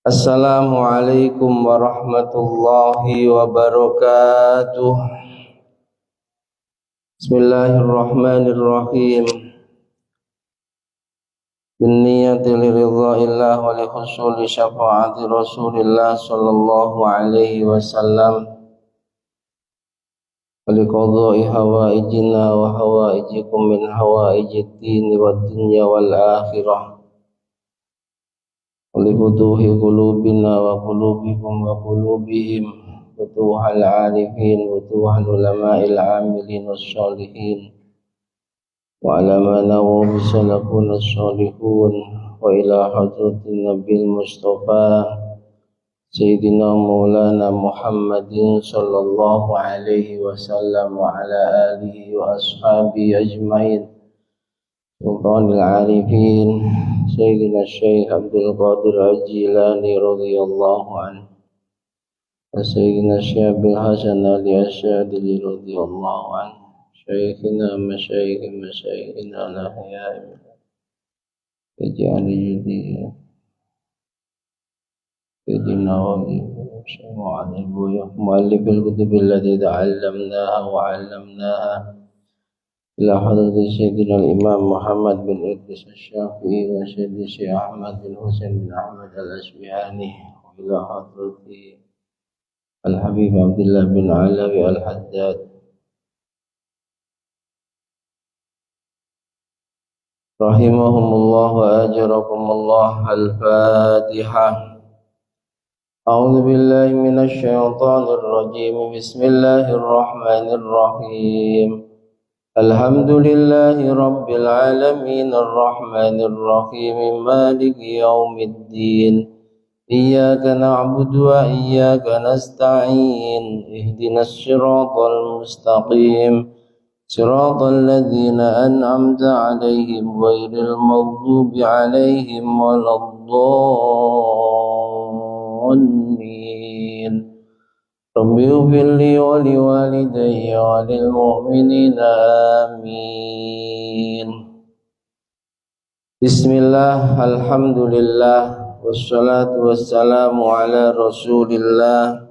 Assalamualaikum warahmatullahi wabarakatuh. Bismillahirrahmanirrahim. Binniyati liridha'illah wa li husuli syafa'ati Rasulillah sallallahu alaihi wasallam wa li qadha'i hawaijina wa hawaijikum min hawaijid dini wad dunya wal akhirah wa li futuhi qulubina wa qulubikum wa qulubihim futuhal arifin futuhal ulama'il amilin wassalihin wa ala ma nawu bisalakun as-salihun wa ila hadratin nabil mustafa sayyidina maulana Muhammadin sallallahu alaihi wasallam wa ala alihi wa ashabihi ajmain sultanil arifin sayyidina Syekh Abdul Qadir Al-Jilani radhiyallahu anhu wa sayyidina Syekh Abdul Hasan Ali Asyadili radhiyallahu anhu Syekhina masyayikhina al-ahya'i ij'al judi sayyidina wa syai'an al-buyuh muallif al-kutub allati ta'allamnaha wa 'allamnaha ila hadrati sayyidina al-imam Muhammad bin Idris Asy-Syafi'i wa sayyidina Syekh Ahmad bin Husain bin Ahmad al-Asbihani wa ila hadrati al-Habib Abdullah bin Alawi al-Haddad rahimahumullah wa ajrakumullah. Al-Fatihah. A'udzu billahi minasy syaithanir rajim. Bismillahirrahmanirrahim. Alhamdulillahi rabbil alamin arrahmanir rahim maliki yaumiddin. Iyyaka na'budu wa iyyaka nasta'in. Ihdinas siratal mustaqim. صراط الذين أنعمت عليهم غير المغضوب عليهم ولا الضالين رب اغفر لي ولوالدي وللمؤمنين آمين. Bismillah, alhamdulillah, wassalatu wassalamu ala rasulillah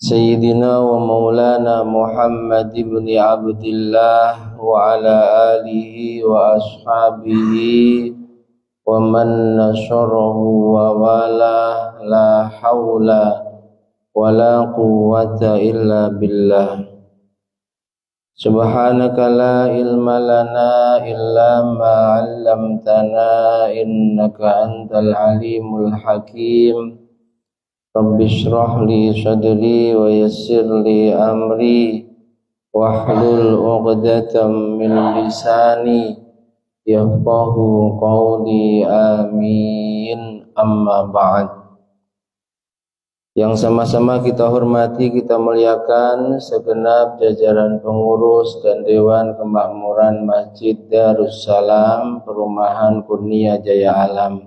Sayyidina wa maulana Muhammad ibn Abdillah wa ala alihi wa ashabihi wa man nasarahu wa wala la hawla wa la quwwata illa billah. Subhanaka la ilma lana illa ma 'allamtana innaka antal alimul hakim. Rabbi shrah li sadri wa yassir li amri wahlul 'uqdatam min lisani yafqahu qawli amin. Amma ba'd. Yang sama-sama kita hormati, kita muliakan segenap jajaran pengurus dan Dewan Kemakmuran Masjid Darussalam Perumahan Kurnia Jaya Alam,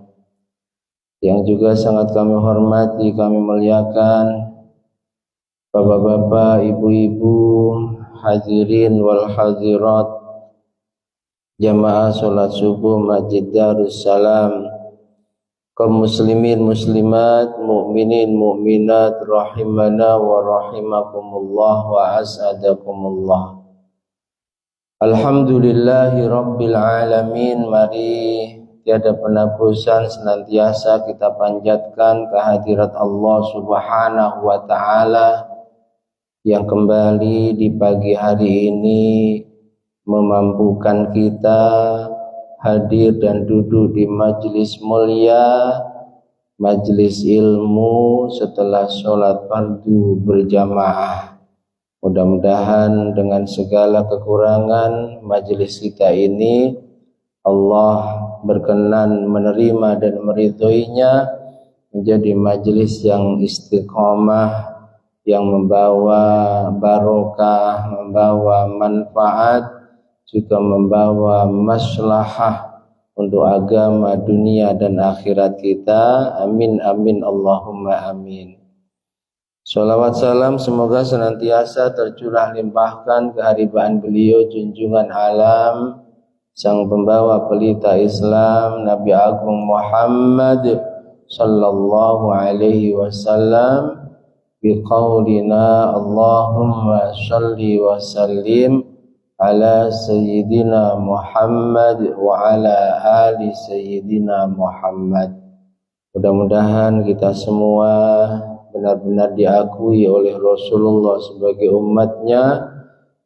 yang juga sangat kami hormati, kami muliakan bapak-bapak, ibu-ibu, hadirin wal hadirat, jamaah sholat subuh Masjid Darussalam, kaum muslimin muslimat, mukminin mukminat, rahimana wa rahimakumullah wa as'adakumullah. Alhamdulillahi rabbil alamin. Mari tiada penapusan senantiasa kita panjatkan kehadirat Allah Subhanahu wa ta'ala yang kembali di pagi hari ini memampukan kita hadir dan duduk di majelis mulia, majelis ilmu setelah sholat fardu berjamaah. Mudah-mudahan dengan segala kekurangan majelis kita ini Allah berkenan menerima dan meridhoinya menjadi majelis yang istiqomah, yang membawa barokah, membawa manfaat, juga membawa maslahah untuk agama, dunia dan akhirat kita. Amin amin Allahumma amin. Sholawat salam semoga senantiasa tercurah limpahkan kehadiran beliau junjungan alam sang pembawa pelita Islam Nabi Agung Muhammad sallallahu alaihi wasallam biqaulina Allahumma shalli wa sallim ala sayyidina Muhammad wa ala ali sayyidina Muhammad. Mudah-mudahan kita semua benar-benar diakui oleh Rasulullah sebagai umatnya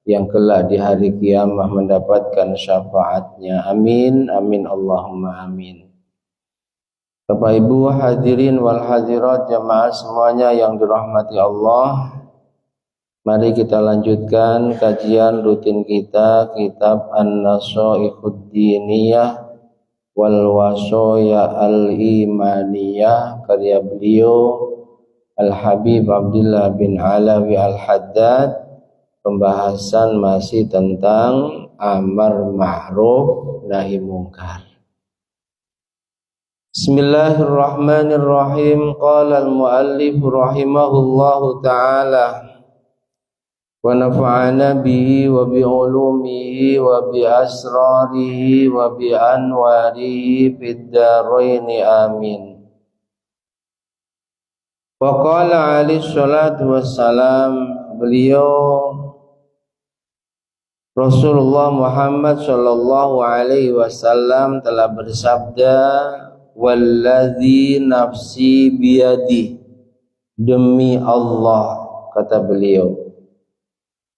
yang kelak di hari kiamah mendapatkan syafaatnya. Amin, amin, Allahumma amin. Bapak Ibu hadirin wal hadirat jamaah semuanya yang dirahmati Allah, mari kita lanjutkan kajian rutin kita kitab An-Nasaihud Diniyah wal Wasaya Al-Imaniyah karya beliau Al-Habib Abdullah bin Alawi Al-Haddad. Pembahasan masih tentang amar ma'ruf nahi mungkar. Bismillahirrahmanirrahim. Qala al-muallif rahimahullahu ta'ala wa nafa'ana bihi wa bi ulumihi wa bi asrarihi wa bi anwarihi fid dharain amin. Wa qala alaihi salatu wassalam, beliau Rasulullah Muhammad sallallahu alaihi wasallam telah bersabda, walladzi nafsi biyadi, demi Allah, kata beliau,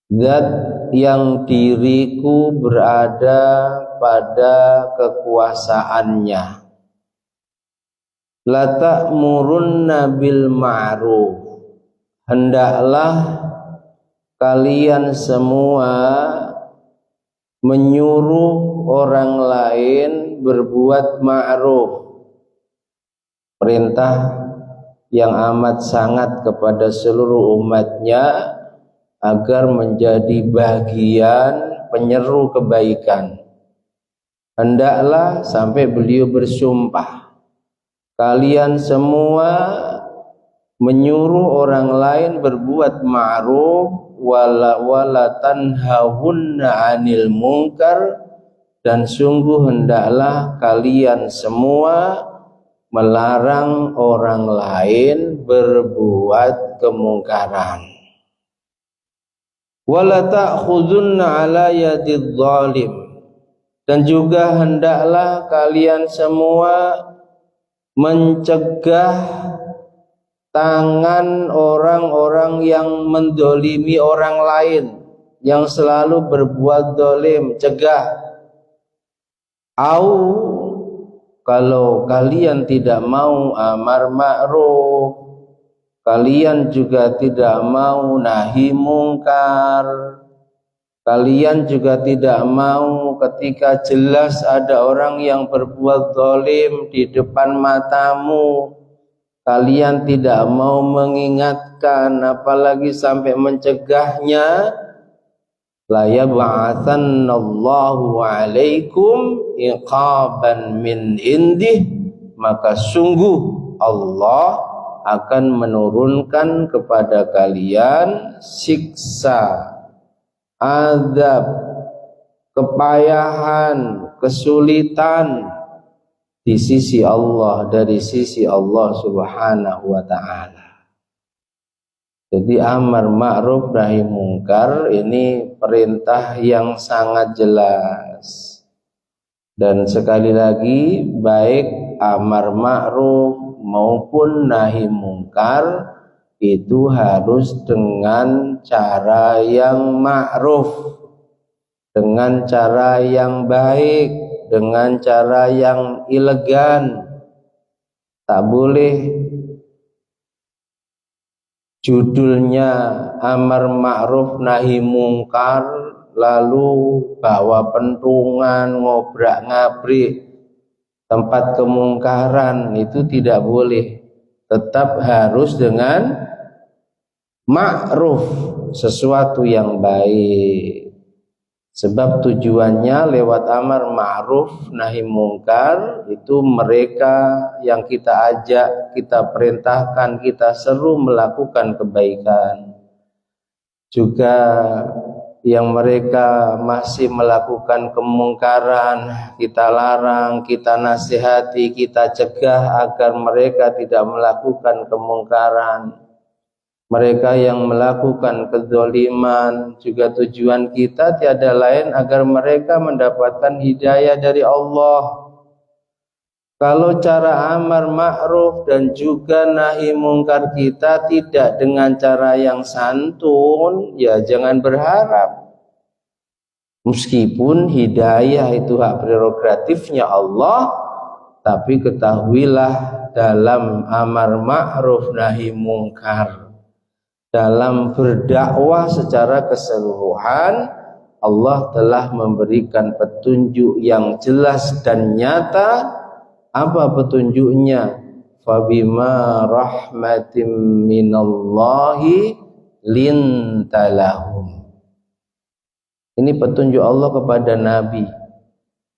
zat yang diriku berada pada kekuasaannya, la ta'murunna bil ma'ruf, hendaklah kalian semua menyuruh orang lain berbuat ma'ruf. Perintah yang amat sangat kepada seluruh umatnya agar menjadi bagian penyeru kebaikan. Hendaklah, sampai beliau bersumpah, kalian semua menyuruh orang lain berbuat ma'ruf, wala tanhawunna 'anil munkar, dan sungguh hendaklah kalian semua melarang orang lain berbuat kemungkaran. Wala ta'khudunna 'ala yadidh zalim, dan juga hendaklah kalian semua mencegah tangan orang-orang yang mendolimi orang lain, yang selalu berbuat dolim, cegah. Au, kalau kalian tidak mau amar ma'ruf, kalian juga tidak mau nahi mungkar, kalian juga tidak mau ketika jelas ada orang yang berbuat dolim di depan matamu, kalian tidak mau mengingatkan, apalagi sampai mencegahnya, la yab'atsanallahu 'alaikum iqaban min indih, maka sungguh Allah akan menurunkan kepada kalian siksa, azab, kepayahan, kesulitan di sisi Allah, dari sisi Allah Subhanahu wa ta'ala. Jadi amar ma'ruf nahi mungkar ini perintah yang sangat jelas. Dan sekali lagi, baik amar ma'ruf maupun nahi mungkar itu harus dengan cara yang ma'ruf, dengan cara yang baik, dengan cara yang elegan. Tak boleh judulnya amar ma'ruf nahi mungkar lalu bawa pentungan, ngobrak-ngabrik tempat kemungkaran, itu tidak boleh. Tetap harus dengan ma'ruf, sesuatu yang baik. Sebab tujuannya lewat amar ma'ruf nahi mungkar itu mereka yang kita ajak, kita perintahkan, kita seru melakukan kebaikan. Juga yang mereka masih melakukan kemungkaran, kita larang, kita nasihati, kita cegah agar mereka tidak melakukan kemungkaran. Mereka yang melakukan kezaliman, juga tujuan kita tiada lain agar mereka mendapatkan hidayah dari Allah. Kalau cara amar ma'ruf dan juga nahi mungkar kita tidak dengan cara yang santun, ya jangan berharap. Meskipun hidayah itu hak prerogatifnya Allah, tapi ketahuilah dalam amar ma'ruf nahi mungkar, dalam berdakwah secara keseluruhan, Allah telah memberikan petunjuk yang jelas dan nyata. Apa petunjuknya? Fabima rahmatim minallahi lintalahum. Ini petunjuk Allah kepada Nabi.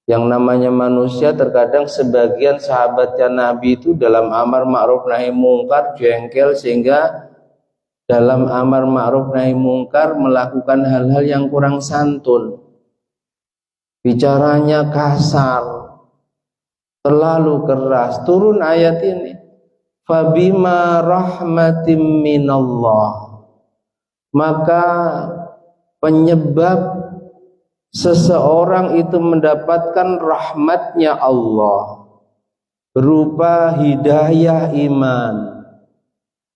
Yang namanya manusia terkadang sebagian sahabatnya Nabi itu dalam amar ma'ruf nahi mungkar jengkel, sehingga dalam amar ma'ruf nahi mungkar melakukan hal-hal yang kurang santun. Bicaranya kasar, terlalu keras. Turun ayat ini, fabima rahmatim minallah, maka penyebab seseorang itu mendapatkan rahmatnya Allah berupa hidayah iman,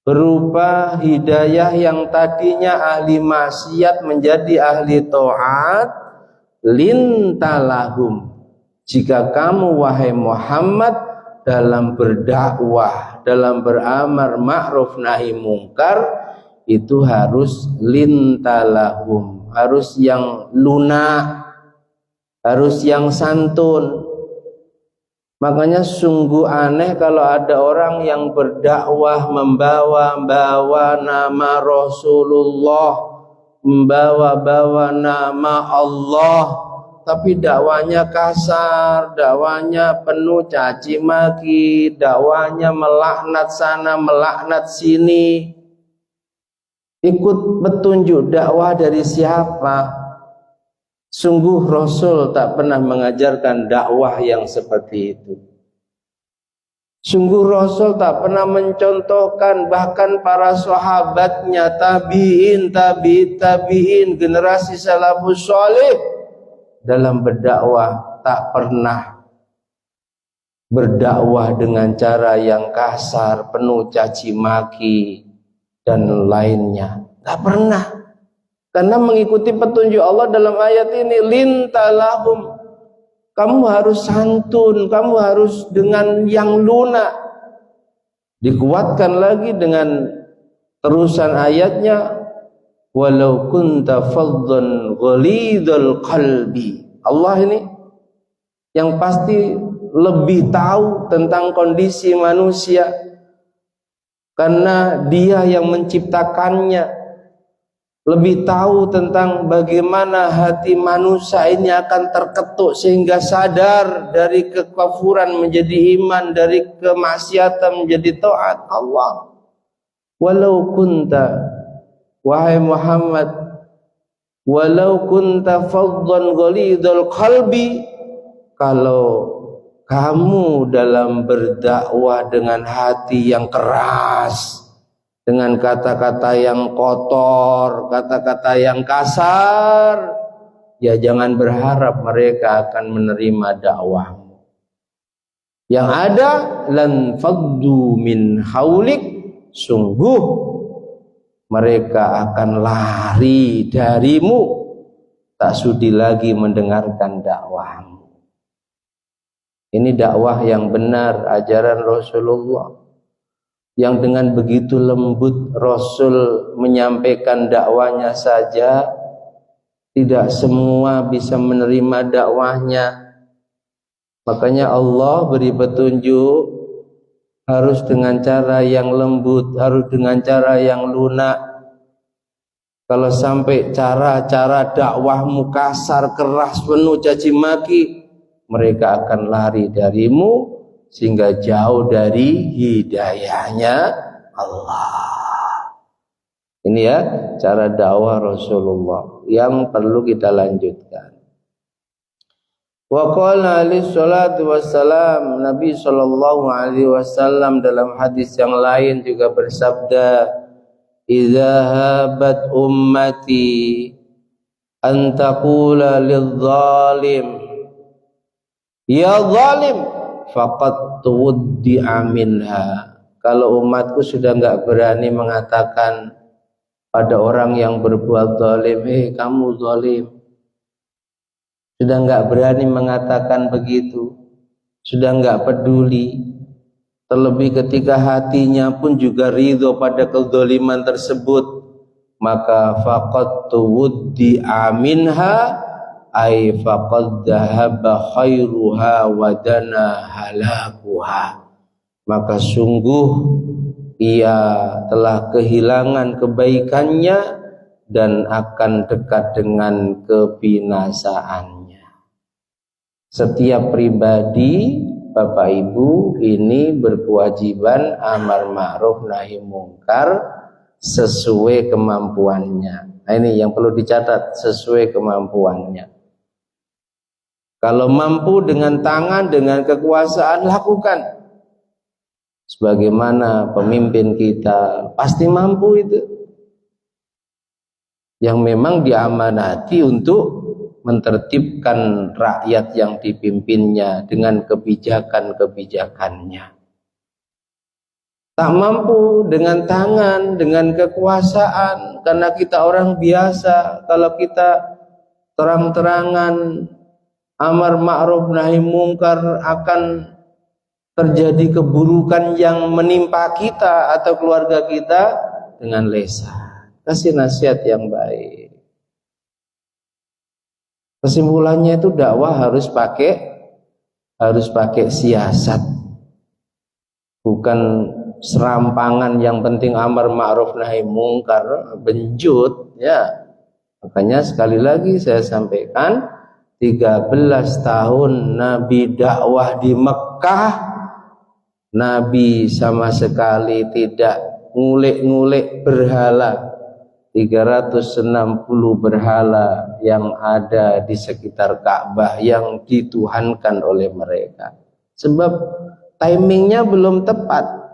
berupa hidayah yang tadinya ahli maksiat menjadi ahli taat, lintalahum, jika kamu wahai Muhammad dalam berdakwah, dalam beramar ma'ruf nahi mungkar, itu harus lintalahum, harus yang lunak, harus yang santun. Makanya sungguh aneh kalau ada orang yang berdakwah membawa nama Rasulullah, membawa nama Allah, tapi dakwanya kasar, dakwanya penuh caci maki, dakwanya melaknat sana, melaknat sini. Ikut petunjuk dakwah dari siapa? Sungguh Rasul tak pernah mengajarkan dakwah yang seperti itu. Sungguh Rasul tak pernah mencontohkan, bahkan para sahabatnya, tabi'in, tabi'in, generasi salafus salih, dalam berdakwah tak pernah berdakwah dengan cara yang kasar, penuh caci maki dan lainnya. Tak pernah. Karena mengikuti petunjuk Allah dalam ayat ini, lintalahum, kamu harus santun, kamu harus dengan yang lunak. Dikuatkan lagi dengan terusan ayatnya, walau kunta faddan ghalidhal qalbi. Allah ini yang pasti lebih tahu tentang kondisi manusia, karena Dia yang menciptakannya, lebih tahu tentang bagaimana hati manusia ini akan terketuk sehingga sadar dari kekafuran menjadi iman, dari kemaksiatan menjadi taat Allah. Walau kunta, wahai Muhammad, walau kunta faddan ghalidhal qalbi, kalau kamu dalam berdakwah dengan hati yang keras, dengan kata-kata yang kotor, kata-kata yang kasar, ya jangan berharap mereka akan menerima dakwahmu. Yang ada, lan faddu min haulik, sungguh mereka akan lari darimu, tak sudi lagi mendengarkan dakwahmu. Ini dakwah yang benar, ajaran Rasulullah, yang dengan begitu lembut Rasul menyampaikan dakwanya saja, tidak semua bisa menerima dakwahnya. Makanya Allah beri petunjuk, harus dengan cara yang lembut, harus dengan cara yang lunak. Kalau sampai cara-cara dakwahmu kasar, keras, penuh caci maki, mereka akan lari darimu, sehingga jauh dari hidayahnya Allah. Ini ya cara dakwah Rasulullah yang perlu kita lanjutkan. Wa qala alaihi salatu wassalam, Nabi sallallahu alaihi wasallam dalam hadis yang lain juga bersabda, "Idza habat ummati an taqula lidh-dhalim ya zalim faqad tuwaddi'a minha." Kalau umatku sudah enggak berani mengatakan pada orang yang berbuat zalim, kamu zalim. Sudah enggak berani mengatakan begitu. Sudah enggak peduli. Terlebih ketika hatinya pun juga ridho pada kezaliman tersebut, maka faqad tuwaddi'a minha, ay faqad dhahaba khairuha wa dana halakuha. Maka sungguh ia telah kehilangan kebaikannya dan akan dekat dengan kebinasaannya. Setiap pribadi, Bapak Ibu, ini berkewajiban amar ma'ruf nahi mungkar sesuai kemampuannya. Nah, ini yang perlu dicatat, sesuai kemampuannya. Kalau mampu dengan tangan, dengan kekuasaan, lakukan. Sebagaimana pemimpin kita pasti mampu itu, yang memang diamanati untuk mentertibkan rakyat yang dipimpinnya dengan kebijakan-kebijakannya. Tak mampu dengan tangan, dengan kekuasaan, karena kita orang biasa. Kalau kita terang-terangan amar ma'ruf nahi mungkar, akan terjadi keburukan yang menimpa kita atau keluarga kita dengan lesan. Kasih nasihat yang baik. Kesimpulannya itu dakwah harus pakai siasat. Bukan serampangan yang penting amar ma'ruf nahi mungkar, benjut ya. Makanya sekali lagi saya sampaikan, 13 tahun Nabi dakwah di Mekah, Nabi sama sekali tidak ngulik-ngulik berhala. 360 berhala yang ada di sekitar Ka'bah yang dituhankan oleh mereka. Sebab timingnya belum tepat.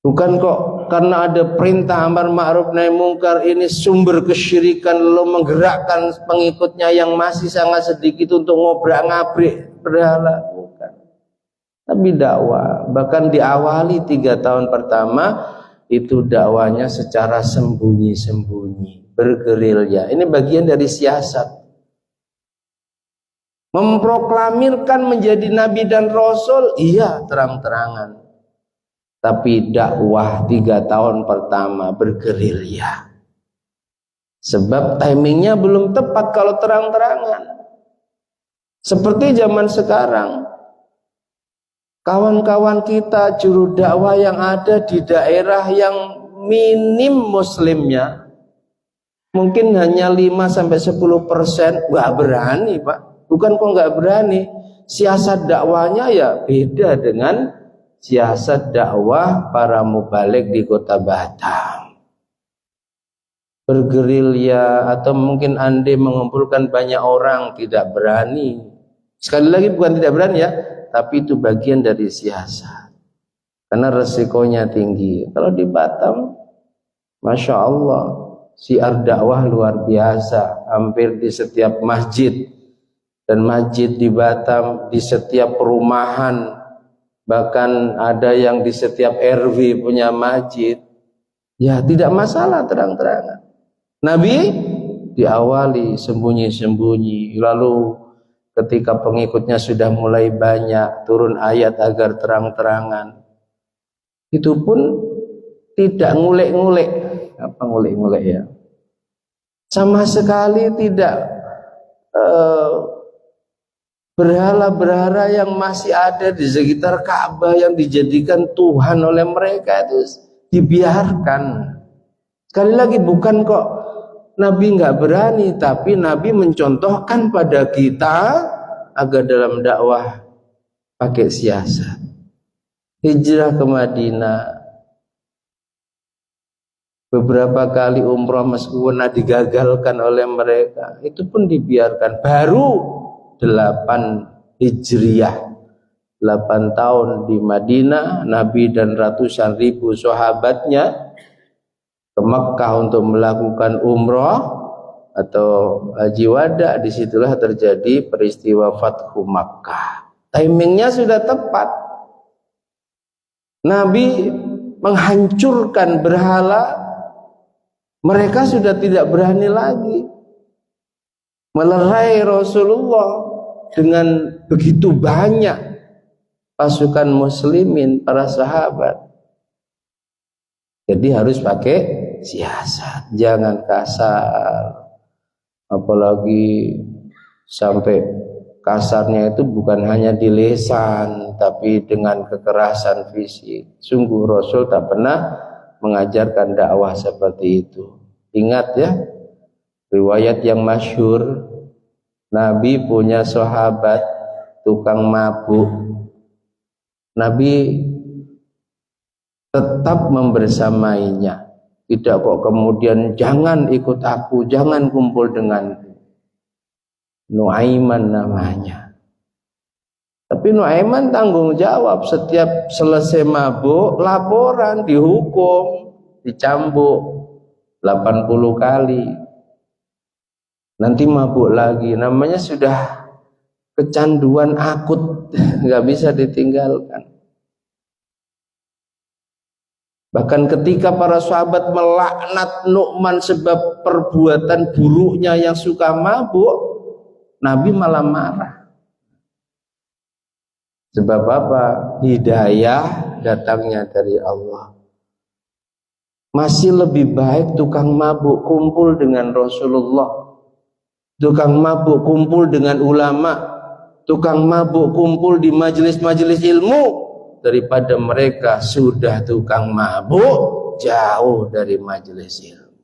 Bukan kok karena ada perintah amar ma'ruf nahi mungkar ini sumber kesyirikan lalu menggerakkan pengikutnya yang masih sangat sedikit untuk ngobrak-ngabrik berhala. Bukan. Tapi dakwah, bahkan diawali 3 tahun pertama itu dakwanya secara sembunyi-sembunyi, bergerilya. Ini bagian dari siasat. Memproklamirkan menjadi nabi dan rasul, iya terang-terangan. Tapi dakwah 3 tahun pertama bergerilya. Sebab timingnya belum tepat kalau terang-terangan. Seperti zaman sekarang. Kawan-kawan kita juru dakwah yang ada di daerah yang minim muslimnya, mungkin hanya 5-10%, nggak berani Pak. Bukan kok nggak berani, siasat dakwahnya ya beda dengan siasat dakwah para mubalik di kota Batam. Bergerilya atau mungkin andai mengumpulkan banyak orang, tidak berani. Sekali lagi bukan tidak berani ya, tapi itu bagian dari siasat. Karena resikonya tinggi. Kalau di Batam, Masya Allah, syiar dakwah luar biasa. Hampir di setiap masjid. Dan masjid di Batam, di setiap perumahan. Bahkan ada yang di setiap RW punya masjid. Ya tidak masalah terang-terangan. Nabi diawali sembunyi-sembunyi. Lalu ketika pengikutnya sudah mulai banyak, turun ayat agar terang-terangan. Itu pun tidak ngulik-ngulik. Apa ngulik-ngulik ya? Sama sekali tidak berhala-berhala yang masih ada di sekitar Ka'bah yang dijadikan Tuhan oleh mereka itu dibiarkan. Sekali lagi bukan kok Nabi nggak berani, tapi Nabi mencontohkan pada kita agar dalam dakwah pakai siasat. Hijrah ke Madinah, beberapa kali umroh meskipun digagalkan oleh mereka, itu pun dibiarkan. Baru 8 Hijriah, 8 tahun di Madinah, Nabi dan ratusan ribu sahabatnya ke Mekkah untuk melakukan umroh atau haji wada. Disitulah terjadi peristiwa Fathu Makkah. Timingnya sudah tepat. Nabi menghancurkan berhala. Mereka sudah tidak berani lagi melerai Rasulullah dengan begitu banyak pasukan muslimin, para sahabat. Jadi harus pakai siasat, jangan kasar. Apalagi sampai kasarnya itu bukan hanya di lisan, tapi dengan kekerasan fisik. Sungguh Rasul tak pernah mengajarkan dakwah seperti itu. Ingat ya, riwayat yang masyhur, Nabi punya sahabat tukang mabuk. Nabi tetap membersamainya. Tidak kok kemudian jangan ikut aku, jangan kumpul denganku. Nuaiman namanya. Tapi Nuaiman tanggung jawab, setiap selesai mabuk laporan, dihukum, dicambuk 80 kali. Nanti mabuk lagi, namanya sudah kecanduan akut, nggak bisa ditinggalkan. Bahkan ketika para sahabat melaknat Nu'man sebab perbuatan buruknya yang suka mabuk, Nabi malah marah. Sebab apa? Hidayah datangnya dari Allah. Masih lebih baik tukang mabuk kumpul dengan Rasulullah, tukang mabuk kumpul dengan ulama, tukang mabuk kumpul di majelis-majelis ilmu, daripada mereka sudah tukang mabuk jauh dari majelis ilmu.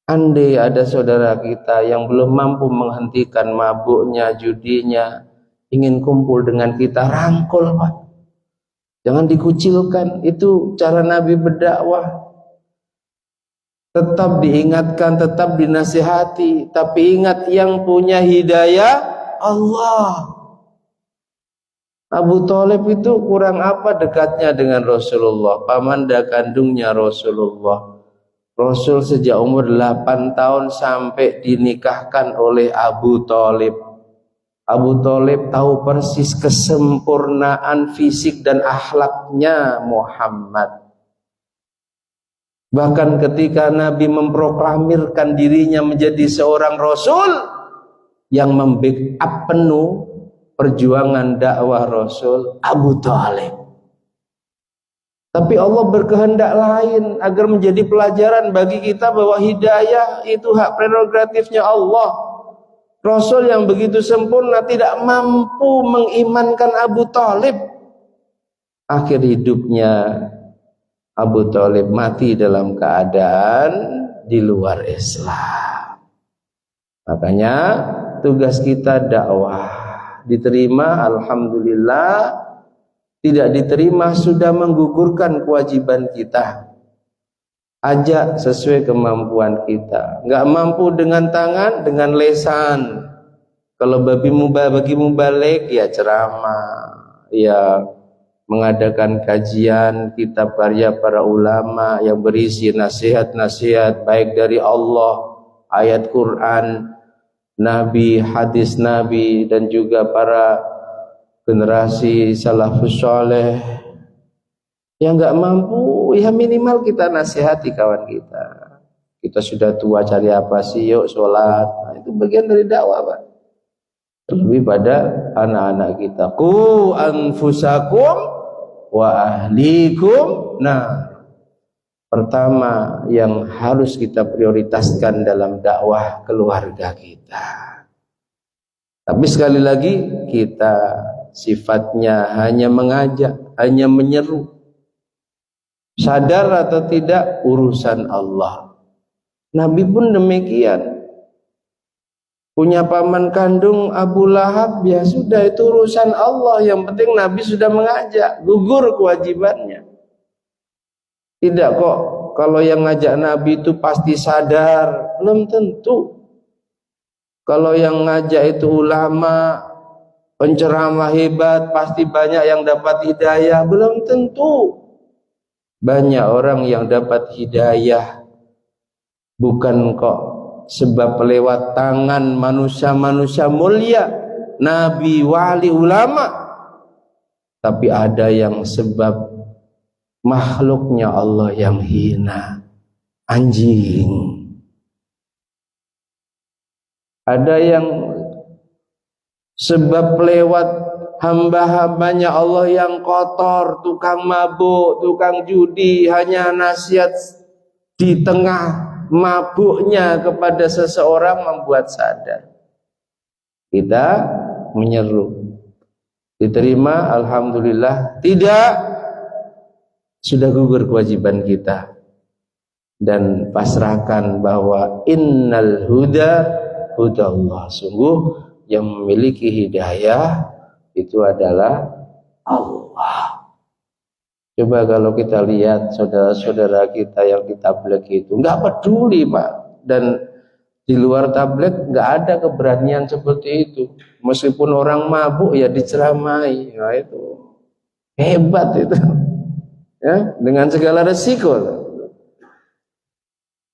Andai ada saudara kita yang belum mampu menghentikan mabuknya, judinya, ingin kumpul dengan kita, rangkul Pak. Jangan dikucilkan. Itu cara Nabi berdakwah. Tetap diingatkan, tetap dinasihati, tapi ingat yang punya hidayah Allah. Abu Thalib itu kurang apa dekatnya dengan Rasulullah, pamanda kandungnya Rasulullah. Rasul sejak umur 8 tahun sampai dinikahkan oleh Abu Thalib. Abu Thalib tahu persis kesempurnaan fisik dan akhlaknya Muhammad. Bahkan ketika Nabi memproklamirkan dirinya menjadi seorang Rasul yang membackup penuh perjuangan dakwah Rasul, Abu Thalib. Tapi Allah berkehendak lain agar menjadi pelajaran bagi kita bahwa hidayah itu hak prerogatifnya Allah. Rasul yang begitu sempurna tidak mampu mengimankan Abu Thalib. Akhir hidupnya Abu Thalib mati dalam keadaan di luar Islam. Makanya tugas kita dakwah. Diterima alhamdulillah, tidak diterima sudah menggugurkan kewajiban kita. Ajak sesuai kemampuan kita. Nggak mampu dengan tangan, dengan lesan. Kalau bagi mubalik ya ceramah, ya mengadakan kajian kitab karya para ulama yang berisi nasihat-nasihat baik dari Allah, ayat Quran, Nabi, hadis Nabi, dan juga para generasi salafus soleh. Yang nggak mampu, ya minimal kita nasihati kawan kita. Kita sudah tua, cari apa sih? Yuk sholat. Nah, itu bagian dari dakwah Pak. Lebih pada anak-anak kita. Qu anfusakum wa ahlikum. Nah, pertama yang harus kita prioritaskan dalam dakwah keluarga kita. Tapi sekali lagi kita sifatnya hanya mengajak, hanya menyeru. Sadar atau tidak urusan Allah. Nabi pun demikian. Punya paman kandung Abu Lahab, ya sudah itu urusan Allah. Yang penting Nabi sudah mengajak, gugur kewajibannya. Tidak kok kalau yang ngajak Nabi itu pasti sadar? Belum tentu. Kalau yang ngajak itu ulama, penceramah hebat, pasti banyak yang dapat hidayah? Belum tentu. Banyak orang yang dapat hidayah bukan kok sebab lewat tangan manusia-manusia mulia, nabi, wali, ulama, tapi ada yang sebab makhluknya Allah yang hina, anjing. Ada yang sebab lewat hamba-hambanya Allah yang kotor, tukang mabuk, tukang judi, hanya nasihat di tengah mabuknya kepada seseorang membuat sadar. Kita menyeru, diterima, alhamdulillah. Tidak, sudah gugur kewajiban kita, dan pasrahkan bahwa innal huda hudallah, sungguh yang memiliki hidayah itu adalah Allah. Coba kalau kita lihat saudara-saudara kita yang di tabligh itu nggak peduli, Pak, dan di luar tabligh nggak ada keberanian seperti itu. Meskipun orang mabuk ya diceramai, nah itu hebat itu. Ya, dengan segala resiko.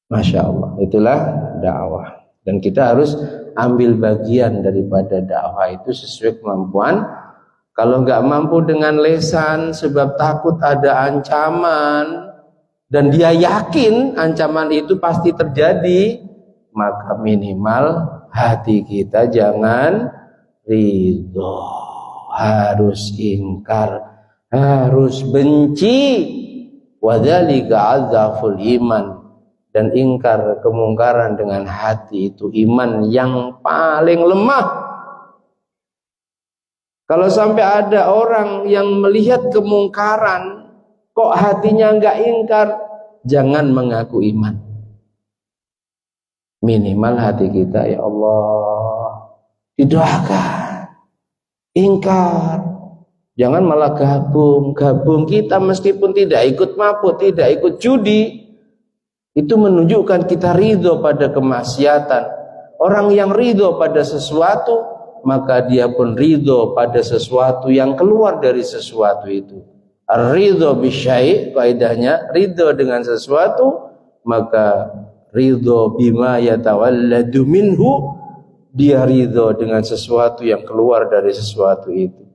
Masya Allah, itulah dakwah. Dan kita harus ambil bagian daripada dakwah itu sesuai kemampuan. Kalau nggak mampu dengan lesan sebab takut ada ancaman dan dia yakin ancaman itu pasti terjadi, maka minimal hati kita jangan ridho, harus ingkar, harus benci. Wadzalika adzaful iman. Dan ingkar kemungkaran dengan hati itu iman yang paling lemah. Kalau sampai ada orang yang melihat kemungkaran kok hatinya enggak ingkar, jangan mengaku iman. Minimal hati kita, ya Allah, didoakan, ingkar. Jangan malah gabung kita meskipun tidak ikut mabuk, tidak ikut judi. Itu menunjukkan kita ridho pada kemaksiatan. Orang yang ridho pada sesuatu, maka dia pun ridho pada sesuatu yang keluar dari sesuatu itu. Ridho bisyai', kaidahnya ridho dengan sesuatu, maka ridho bima yatawalladu minhu, dia ridho dengan sesuatu yang keluar dari sesuatu itu.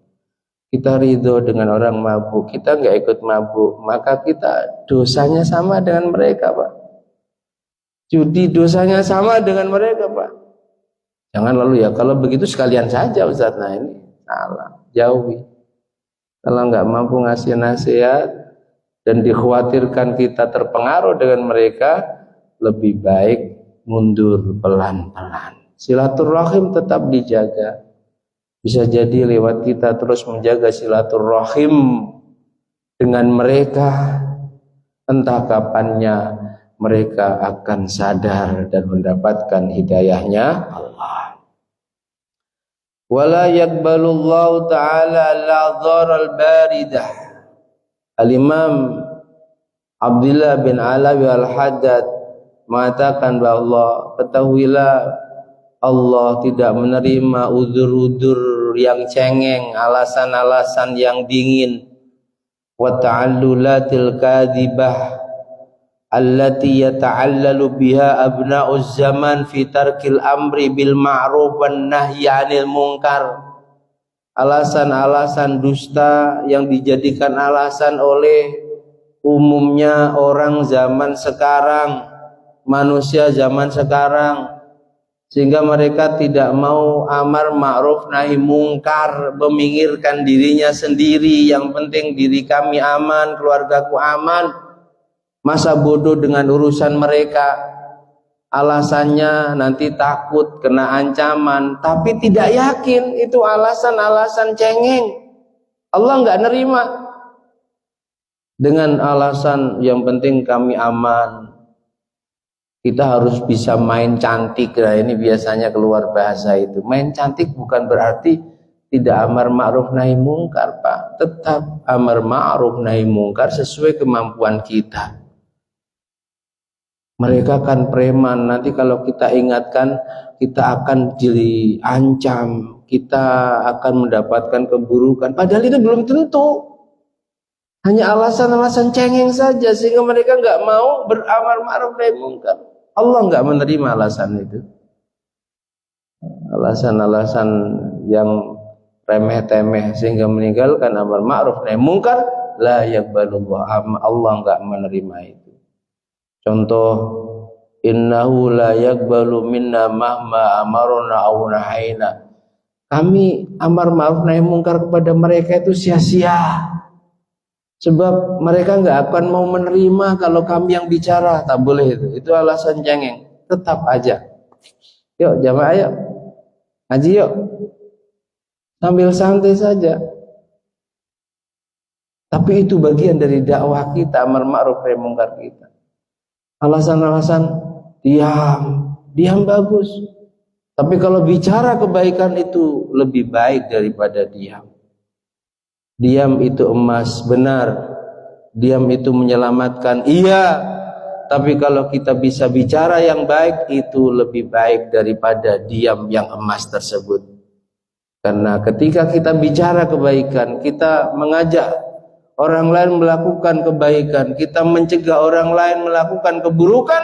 Kita ridho dengan orang mabuk, kita nggak ikut mabuk, maka kita dosanya sama dengan mereka, Pak. Judi dosanya sama dengan mereka, Pak. Jangan lalu ya kalau begitu sekalian saja, Ustaz. Nah ini salah, jauhi. Kalau nggak mampu ngasih nasihat dan dikhawatirkan kita terpengaruh dengan mereka, lebih baik mundur pelan-pelan. Silaturahim tetap dijaga. Bisa jadi lewat kita terus menjaga silaturahim dengan mereka, entah kapannya mereka akan sadar dan mendapatkan hidayahnya Allah. Wala yaqbalullahu ta'ala al-a'dhar al-baridah. Al-Imam Abdullah bin Alawi al-Haddad mengatakan bahwa ketahuilah Allah tidak menerima udzur-udzur yang cengeng, alasan-alasan yang dingin, wa ta'allulatil kadhibah allati yata'allalu biha abna'uz zaman fi tarkil amri bil ma'ruf wan nahyi 'anil munkar. Alasan-alasan dusta yang dijadikan alasan oleh umumnya orang zaman sekarang, manusia zaman sekarang, sehingga mereka tidak mau amar ma'ruf nahi mungkar, memikirkan dirinya sendiri, yang penting diri kami aman, keluargaku aman. Masa bodoh dengan urusan mereka. Alasannya nanti takut kena ancaman, tapi tidak yakin, itu alasan-alasan cengeng. Allah nggak nerima. Dengan alasan yang penting kami aman, kita harus bisa main cantik. Nah ini biasanya keluar bahasa itu. Main cantik bukan berarti tidak amar ma'ruf nahi mungkar, Pak. Tetap amar ma'ruf nahi mungkar sesuai kemampuan kita. Mereka kan preman, nanti kalau kita ingatkan kita akan diancam, kita akan mendapatkan keburukan. Padahal itu belum tentu. Hanya alasan-alasan cengeng saja sehingga mereka nggak mau beramar ma'ruf nahi munkar. Allah nggak menerima alasan itu. Alasan-alasan yang remeh-temeh sehingga meninggalkan amar ma'ruf nahi munkar, la yaqbalullah, Allah nggak menerima itu. Contoh, innahu la yaqbalu minna mahma amarna aw nahaina. Kami amar ma'ruf nahi munkar kepada mereka itu sia-sia. Sebab mereka nggak akan mau menerima kalau kami yang bicara. Tak boleh itu. Itu alasan cengeng. Tetap aja. Yuk jamaah yuk. Haji yuk. Sambil santai saja. Tapi itu bagian dari dakwah kita, amar ma'ruf nahi munkar kita. Alasan-alasan diam. Diam bagus. Tapi kalau bicara kebaikan itu lebih baik daripada diam. Diam itu emas, benar. Diam itu menyelamatkan, iya. Tapi kalau kita bisa bicara yang baik, itu lebih baik daripada diam yang emas tersebut. Karena ketika kita bicara kebaikan, kita mengajak orang lain melakukan kebaikan, kita mencegah orang lain melakukan keburukan,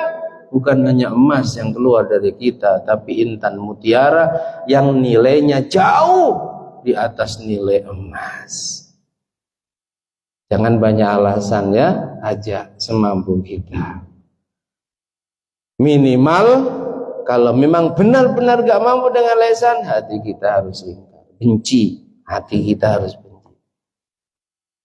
bukan hanya emas yang keluar dari kita, tapi intan mutiara yang nilainya jauh di atas nilai emas. Jangan banyak alasan ya, aja semampu kita. Minimal kalau memang benar-benar gak mampu dengan lesan, hati kita harus ingkar, benci, hati kita harus benci.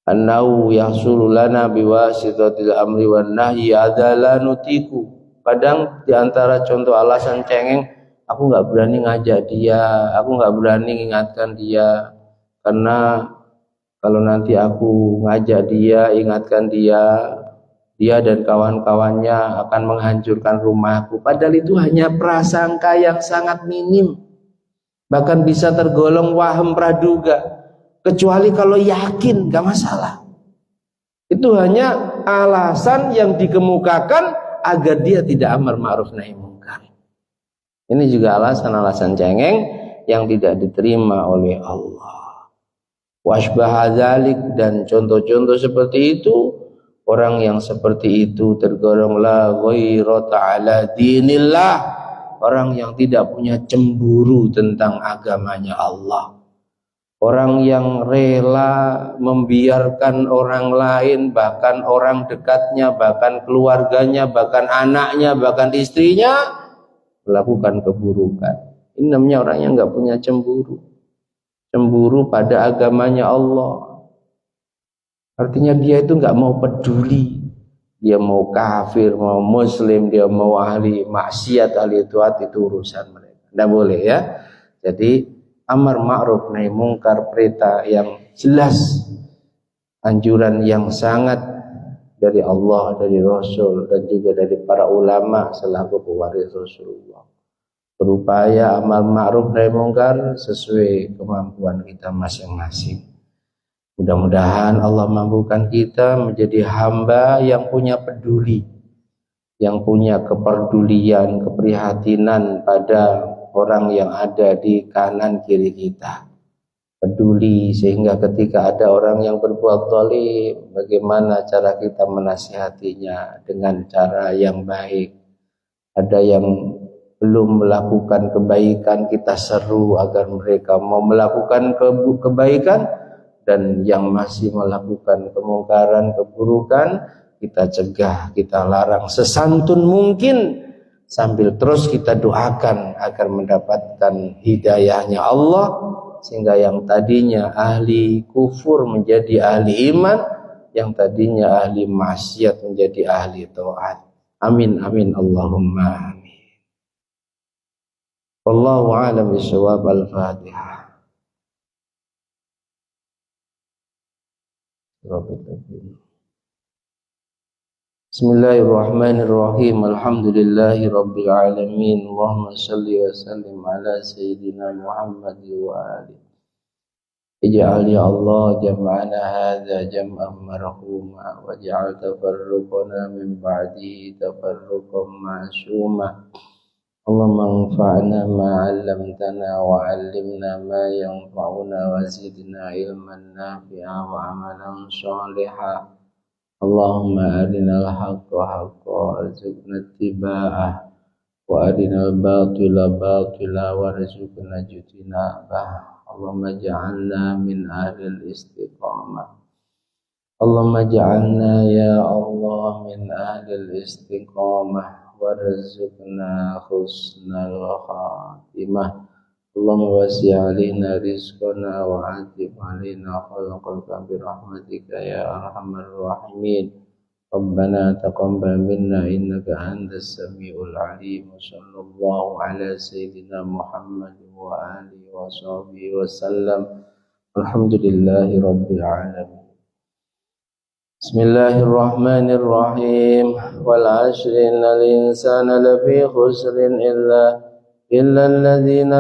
Annau yahsulu lana biwasitatil amri wan nahyi adzala nutiku. Kadang diantara contoh alasan cengeng, aku gak berani ngajak dia, aku gak berani mengingatkan dia, karena kalau nanti aku ngajak dia, ingatkan dia dan kawan-kawannya akan menghancurkan rumahku. Padahal itu hanya prasangka yang sangat minim. Bahkan bisa tergolong waham praduga. Kecuali kalau yakin, gak masalah. Itu hanya alasan yang dikemukakan agar dia tidak amar ma'ruf nahi munkar. Ini juga alasan-alasan cengeng yang tidak diterima oleh Allah. Wasbah dzalik, dan contoh-contoh seperti itu, orang yang seperti itu tergolong la ghairata ala dinillah, orang yang tidak punya cemburu tentang agamanya Allah, orang yang rela membiarkan orang lain, bahkan orang dekatnya, bahkan keluarganya, bahkan anaknya, bahkan istrinya melakukan keburukan. Ini namanya orang yang nggak punya cemburu. Cemburu pada agamanya Allah. Artinya dia itu nggak mau peduli. Dia mau kafir, mau muslim, dia mau ahli maksiat, ahli taat, itu urusan mereka. Tidak boleh ya. Jadi amar ma'ruf nahi munkar, perintah yang jelas, anjuran yang sangat dari Allah, dari Rasul, dan juga dari para ulama selaku pewaris Rasulullah. Berupaya amal ma'ruf nahi munkar sesuai kemampuan kita masing-masing. Mudah-mudahan Allah mampukan kita menjadi hamba yang punya peduli, yang punya kepedulian, keprihatinan pada orang yang ada di kanan kiri kita. Peduli sehingga ketika ada orang yang berbuat zalim, bagaimana cara kita menasihatinya dengan cara yang baik. Ada yang belum melakukan kebaikan, kita seru agar mereka mau melakukan kebaikan, dan yang masih melakukan kemungkaran, keburukan, kita cegah, kita larang sesantun mungkin, sambil terus kita doakan agar mendapatkan hidayahnya Allah, sehingga yang tadinya ahli kufur menjadi ahli iman, yang tadinya ahli maksiat menjadi ahli taat. Amin amin Allahumma amin. Wallahu a'lam bishawab. Al-Fatihah. Bismillahirrahmanirrahim. Alhamdulillahi rabbil alamin. Allahumma salli wa sallim ala sayyidina Muhammad wa alihi اجعل يا الله جمعنا هذا جمعا مرحوما واجعل تفرقنا من بعده تفرقا معصوما اللهم انفعنا ما علمتنا وعلمنا ما ينفعنا وزدنا علما نافعا وعملا صالحا اللهم أرنا الحق حقا وارزقنا اتباعه وأرنا الباطل باطلا وارزقنا اجتنابه اللهم اجعلنا من أهل الاستقامة اللهم اجعلنا يا الله من أهل الاستقامة وارزقنا حسن الخاتمة اللهم وسع علينا رزقنا وعاتب علينا خلقك برحمتك يا أرحم الراحمين ربنا تقبل منا إنك أنت السميع العليم صلى الله على سيدنا محمد وآله وصحبه وسلم الحمد لله رب العالمين بسم الله الرحمن الرحيم والعشر إن الإنسان لفي خسر إلا الذين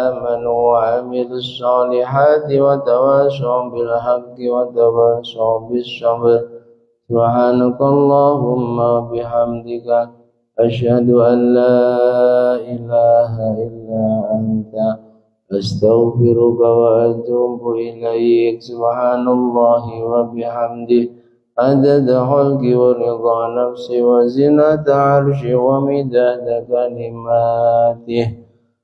آمنوا وعملوا الصالحات وتواصوا بالحق وتواصوا بالصبر سبحانك اللهم وبحمدك أشهد أن لا إله إلا أنت أستغفرك وأتوب إليك سبحان الله وبحمده عدد خلقي ورضا نفسي وزنة عرشي ومداد كلماته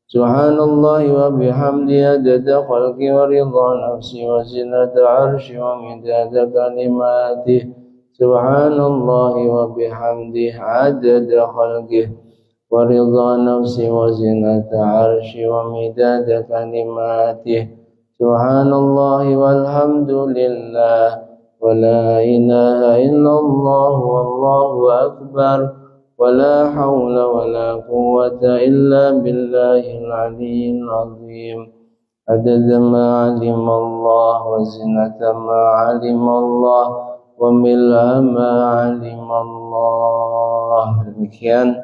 سبحان الله وبحمده عدد خلقي ورضا نفسي وزنة عرشي ومداد كلماته سبحان الله وبحمده عدد خلقه ورضا نفسي وزنة عرشي ومداد كلماته سبحان الله والحمد لله ولا إله إلا الله والله أكبر ولا حول ولا قوة إلا بالله العلي العظيم عدد ما علم الله وزنة ما علم الله وملء ما alim Allah. Demikian,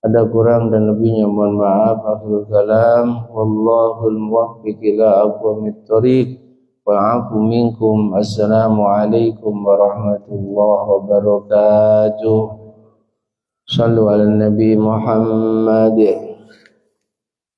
ada kurang dan lebihnya mohon maaf. Akhirul kalam wallahul muwaffiq ila aqwamit thoriq wal 'afu minkum. Assalamualaikum warahmatullahi wabarakatuh. Shallu ala Nabi Muhammad.